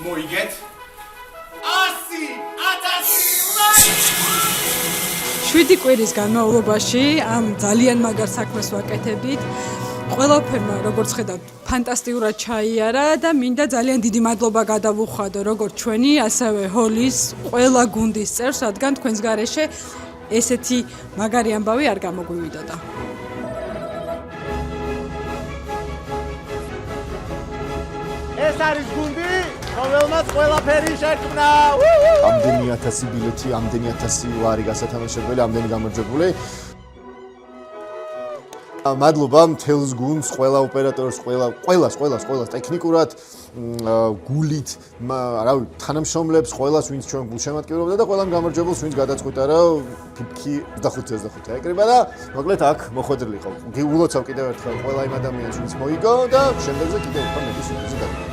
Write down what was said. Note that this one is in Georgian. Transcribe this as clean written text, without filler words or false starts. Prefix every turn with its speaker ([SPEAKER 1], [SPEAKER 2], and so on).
[SPEAKER 1] მოიგეთ
[SPEAKER 2] 7 კვირის განმავლობაში ამ ძალიან მაგარ საქმეს ვაკეთებით. ყველაფერმა, როგორც ხედავთ, ფანტასტიკურად ჩაიარა და მინდა ძალიან დიდი მადლობა გადავუხადო როგორც ჩვენი, ასევე ჰოლის ყველა გუნდის წევრს, რადგან თქვენს გარეშე ესეთი მაგარი ამბავი არ გამოგვივიდოდა.
[SPEAKER 3] ეს არის გუნდი, რომელმაც ყველაფერი შექმნა.
[SPEAKER 4] ამდენი 1000 ბილეთი, ამდენი 1000 ლარი გასათამაშებელი, ამდენი გამარჯვებული. მადლობა მთელს გუნდს, ყველა ოპერატორს, ყველას ტექნიკურად, გულით, რავი, თანამშრომლებს, ყველას, ვინც ჩვენ გულშემატკივრობდა და ყველამ გამარჯვებულს, ვინც გადაწყვიტა, რომ ფიფქი 25-25 ეკრიბა და მოკლედ აქ მოხვედრილიყო. ულოცავ კიდევ ერთხელ ყველა იმ ადამიანს, ვინც მოიგო და შემდეგზე კიდევ უფრო მეტი სიუჟეტი.